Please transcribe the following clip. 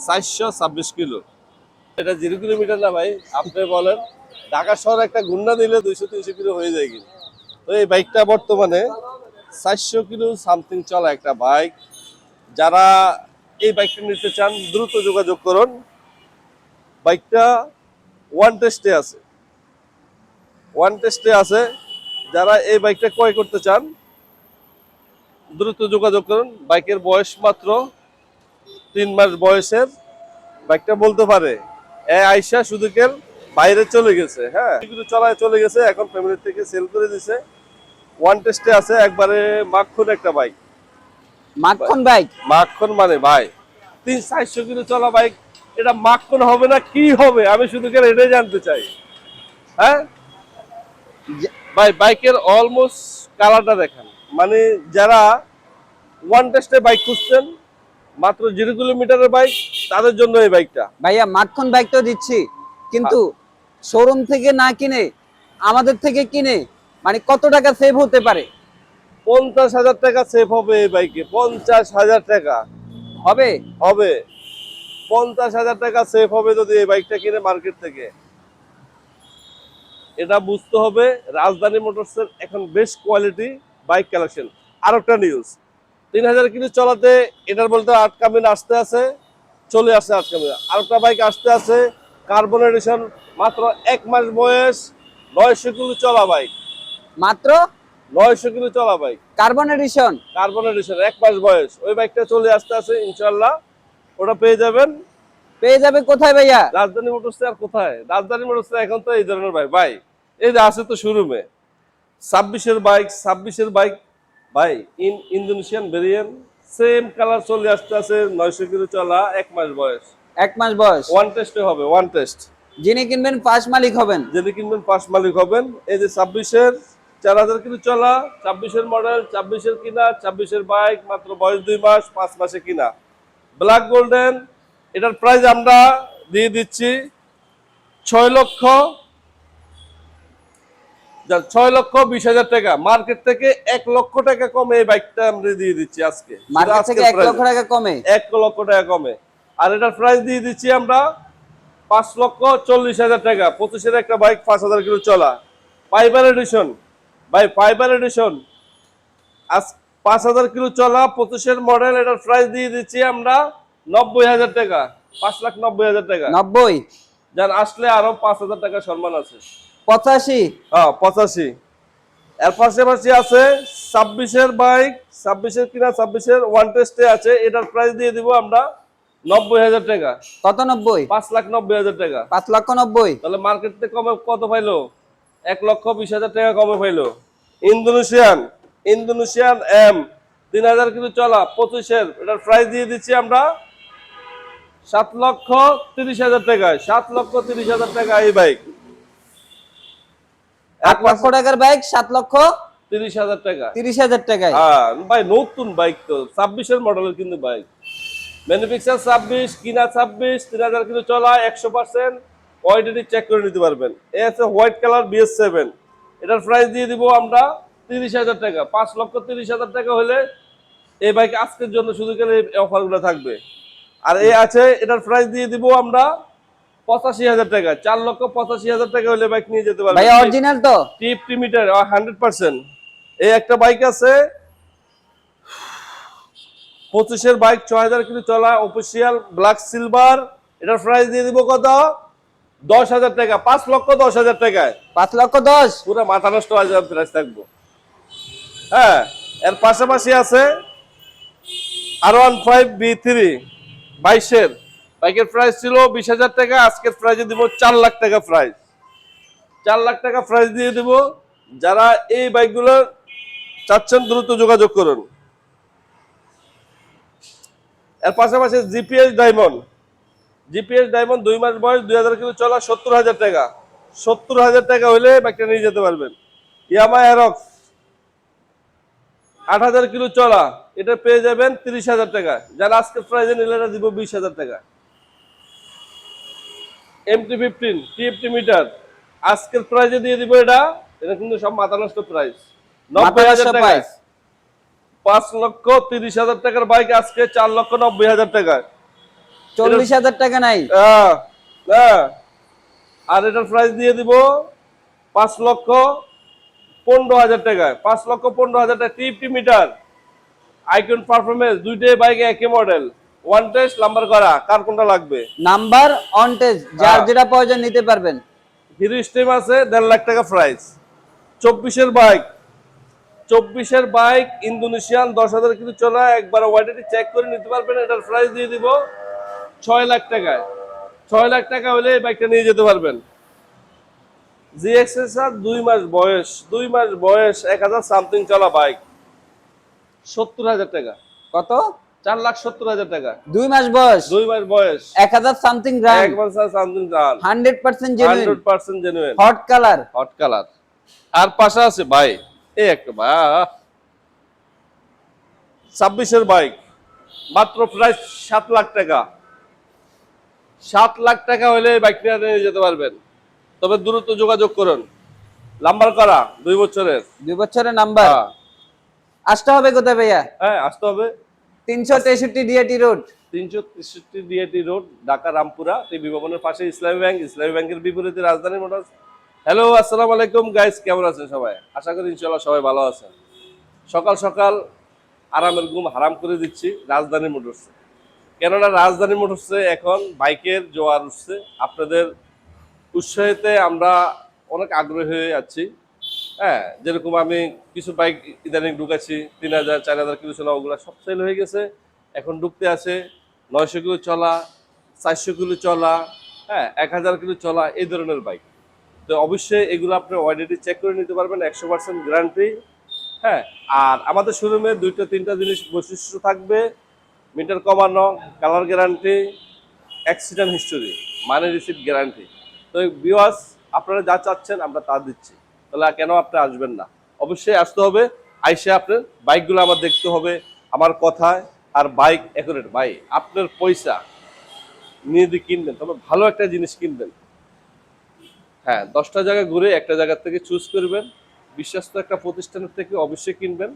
426 kilo. এটা 0 kilometre না ভাই, আপনি বলেন ঢাকা শহরে একটা ঘুরনা দিলে 200-300 কিলো হয়ে যায় কিন্তু। তো এই বাইকটা বর্তমানে 400 কিলো সামথিং চলা একটা বাইক। যারা এই বাইকটা নিতে চান দ্রুত যোগাযোগ করুন। বাইকটা ওয়ান টেস্টে আছে। যারা এই বাইকটা ক্রয় করতে চান দ্রুত যোগাযোগ করুন। বাইকের বয়স মাত্র 3 মাস বয়সের। বাইকটা বলতে পারে আইসা সুদুকের বাইরে চলে গেছে, হ্যাঁ এগুলো চলায় চলে গেছে, এখন ফ্যামিলি থেকে সেল করে দিছে। ওয়ান টেস্টে আছে, একবারে মাখন একটা বাইক। মাখন বাইক, মাখন মানে ভাই 300-400 কিলো চলা বাইক, এটা মাখন হবে না কি হবে, আমি শুধু এটাই জানতে চাই। হ্যাঁ ভাই, বাইকের অলমোস্ট কালারটা দেখেন, মানে যারা ওয়ান টেস্টে বাইক খুঁজছেন মাত্র 0 কিলোমিটারের বাইক, তাদের জন্য এই বাইকটা। ভাইয়া মাখন বাইক তো দিচ্ছি, কিন্তু শোরুম থেকে না কিনে আমাদের থেকে কিনে মানে কত টাকা সেভ হতে পারে? 50,000 টাকা সেভ হবে এই বাইকে। 50,000 টাকা হবে? হবে। 50,000 টাকা সেভ হবে যদি এই বাইকটা কিনে মার্কেট থেকে। এটা বুঝতে হবে রাজধানী মোটরসের এখন বেস্ট কোয়ালিটি বাইক কালেকশন। আর একটা নিউজ, 3000 কিলো চলাতে এটার বলতে আটকামিন আসতে আছে, চলে আসছে আটকামিন। আর একটা বাইক আসতে আছে কার্বন এডিশন, মাত্র 1 মাস বয়স, 900 কিলো চলা বাইক। মাত্র 900 কিলো চলা bike, carbon addition. Carbon addition, 1 মাস বয়স। ওই বাইকটা চলে আসতে আছে ইনশাল্লাহ, ওটা পেয়ে যাবেন। পেয়ে যাবে কোথায় ভাইয়া? রাজধানী মোটরসে। আর কোথায় রাজধানী মোটরসে, এখন তো এই ধরনের ভাই ভাই এই যে আছে তো শোরুমে 26-এর বাইক ভাই, ইন্দোনেশিয়ান ভেরিয়েন্ট, সেম কালার চলে আসতে আছে, 900 কিলো চলা, 1 মাস বয়স। 1 মাস বয়স। ওয়ান টেস্টে হবে, ওয়ান টেস্ট। যিনি কিনবেন ফার্স্ট মালিক হবেন। যদি কিনবেন ফার্স্ট মালিক হবেন। এই যে 26-এর 4000 কিলো চলা, 26-এর মডেল, 26-এর কিনা, 26-এর বাইক, মাত্র বয়স 2 মাস, 5 মাসে কিনা, ব্ল্যাক গোল্ডেন। এটার প্রাইস আমরা দিয়ে দিচ্ছি 6,20,000 টাকা। মার্কেট থেকে 1 লক্ষ টাকা কমে এই বাইকটা আমরা দিয়ে দিচ্ছি আজকে। মার্কেট থেকে 1 লক্ষ টাকা কমে? 1 লক্ষ টাকা কমে। আর এটার প্রাইস দিয়ে দিচ্ছি আমরা 5,40,000 টাকা। 25-এর একটা বাইক, 5,000 কিলো চলা, ফাইবার এডিশন ভাই, ফাইবার এডিশন। আজ 5,000 কিলো চলা, 25-এর মডেল। এটার প্রাইস দিয়ে দিচ্ছি আমরা 90,000 টাকা, 5,90,000 টাকা। 90? যান আসলে আরো 5,000 টাকা সম্মান আছে। 85? হ্যাঁ 85। এর পাশাপাশি আছে 26-এর বাইক, 26-এর কিনা, 26-এর ওয়ান টেস্টে আছে। এটার প্রাইস দিয়ে দিব আমরা 90,000 টাকা। কত 90? 5,90,000 টাকা। 5,90,000? তাহলে মার্কেট থেকে কমে কত পাইলো? 1,20,000 টাকা কমে পাইলো। ইন্দোনেশিয়ান এম 3000 কিলো চলা, 25-এর, এটার প্রাইস দিয়ে দিচ্ছি আমরা 7,30,000 টাকায়। 7,30,000 টাকা এই বাইক। 8 লক্ষ টাকার বাইক 7,30,000 টাকা। 7,30,000 টাকায়? হ্যাঁ ভাই, নতুন বাইক তো, 26-এর মডেলের কিন্তু বাইক। ম্যানুফ্যাকচার 26, কিনা 26, 3000 কিলো চলা, 100% কোয়ালিটি চেক করে নিতে পারবেন। এই আছে হোয়াইট কালার BS7। এটার প্রাইস দিয়ে দিব আমরা 30,000 টাকা। 5,30,000 টাকা হলে এই বাইক আজকের জন্য শুধু এই অফারগুলো থাকবে। আর এই আছে, এটার প্রাইস দিয়ে দিব আমরা 85,000 টাকা। 4,85,000 টাকা হলে বাইক নিয়ে যেতে পারবেন। ভাই অরিজিনাল তো? TFT metre 100%। এই একটা বাইক আছে 25-এর বাইক, 6,000 কিলো চলা, অফিসিয়াল ব্ল্যাক সিলভার। এটার প্রাইস দিয়ে দিব কত? 10,000 টাকা। 5,10,000 টাকায়। 5,10,000? পুরো মাথা নষ্ট হয়ে যাবে প্রাইস থাকবো। হ্যাঁ, এর পাশাপাশি আছে R15 B3 22-এর বাইকের প্রাইস ছিল 20,000 টাকা, আজকের প্রাইসে দিব 4 লাখ টাকা প্রাইস। 4 লাখ টাকা প্রাইস দিয়ে দিব। যারা এই বাইকগুলো চাচ্ছেন দ্রুত যোগাযোগ করুন। এর পাশাপাশি জিপিএস ডায়মন্ড 2 মাস বয়স, 2000 কিলো চলা, 70,000 টাকা। 70,000 টাকা হলে বাইকটা নিয়ে যেতে পারবেন। ইয়ামা অ্যারক্স 8,000 কিলো চলা, এটা পেয়ে যাবেন 30,000 টাকা। যারা আজকের প্রাইসে নিলে এটা দিব 20,000 টাকা। MT-15 টিএফটি মিটার, আজকের প্রাইসে দিয়ে দিব এটা। এটা কিন্তু সব মাথা নষ্ট প্রাইস, 90,000 টাকা। 5,30,000 টাকার বাইক আজকে 4,90,000 টাকায়। 40,000 টাকা নাই। হ্যাঁ, আর এটার প্রাইস দিয়ে দিব 5,15,000 টাকায়। 5,15,000 টাকা। টিপটি মিটার, আইকন পারফরমেন্স, দুইটাই বাইক একই মডেল, ওয়ান টেস্ট, নাম্বার করা। কার কোনটা লাগবে? নাম্বার অন টেস্ট, যার যেটা প্রয়োজন নিতে পারবেন। হিরো স্টেম আছে 1.5 লাখ টাকা প্রাইস। 24-এর বাইক, 24-এর বাইক ইন্দোনেশিয়ান 10,000 কিন্তু চলা, একবার ওয়াইডাটি চেক করে নিতে পারবেন। এটার প্রাইস দিয়ে দিব 6 লাখ টাকায়। 6 লাখ টাকা হলে এই বাইকটা নিয়ে যেতে পারবেন। জিএক্সএসআর 2 মাস বয়স, 2 মাস বয়স, 1000 সামথিং চলা বাইক, 70,000 টাকা। কত? 4,70,000 টাকা। 2 মাস বয়স, 2 মাস বয়স, 1000 সামথিং রান, 1 মাস সামথিং দাম, 100% genuine, 100% genuine, hot colour. Hot colour. আর পাশে আছে ভাই এই একটা ভাই 26-এর বাইক, মাত্র প্রাইস 7 লাখ টাকা। 7 লাখ টাকা হলে এই বাইকটা নিয়ে যেতে পারবেন। তবে দ্রুত যোগাযোগ করুন। নাম্বার করা 2 বছরের। 2 বছরের নাম্বার। হ্যাঁ, আসতে হবে কোথায় ভাইয়া? হ্যাঁ, আসতে হবে 363 DAT road, 363 DAT road, Dhaka Rampura, TV ভবনের পাশে ইসলামী ব্যাংক। ইসলামী ব্যাংকের বিপরীতে রাজধানী মোটরস। হ্যালো, আসসালামু আলাইকুম গাইস, কেমন আছেন সবাই? আশা করি ইনশাআল্লাহ সবাই ভালো আছেন। সকাল সকাল আরামের ঘুম হারাম করে দিচ্ছি রাজধানী মোটরসে। কেননা রাজধানী মোটরসে এখন বাইকের জোয়ার উঠছে। আপনাদের উৎসাহিতে আমরা অনেক আগ্রহী হয়ে যাচ্ছি। হ্যাঁ, যেরকম আমি কিছু বাইক ইদানিং ঢুকাচ্ছি, 3,000 4,000 কিলো চলা, ওগুলো সব সেল হয়ে গেছে। এখন ঢুকতে আছে 900 কিলো চলা, 400 কিলো চলা, হ্যাঁ 1,000 কিলো চলা, এই ধরনের বাইক। তো অবশ্যই এগুলো আপনি ওয়াইডিটি চেক করে নিতে পারবেন, 100% গ্যারান্টি। হ্যাঁ, আর আমাদের শোরুমে 2-3টা জিনিস বৈশিষ্ট্য থাকবে: মিটার কমানো, কালার গ্যারান্টি, অ্যাক্সিডেন্ট হিস্টোরি, মানি রিসিপ্ট গ্যারান্টি। তো ভিউয়ার্স, আপনারা যা চাচ্ছেন আমরা তা দিচ্ছি। তাহলে কেন আপনি আসবেন না? অবশ্যই আসতে হবে। আইসে আপনার বাইকগুলো আমার দেখতে হবে, আমার কথায় আর বাইক অ্যাকুরেট। ভাই, আপনার পয়সা নিয়ে যদি কিনবেন তবে ভালো একটা জিনিস কিনবেন। হ্যাঁ, 10টা জায়গা ঘুরে একটা জায়গা থেকে চুজ করবেন, বিশ্বস্ত একটা প্রতিষ্ঠানের থেকে অবশ্যই কিনবেন।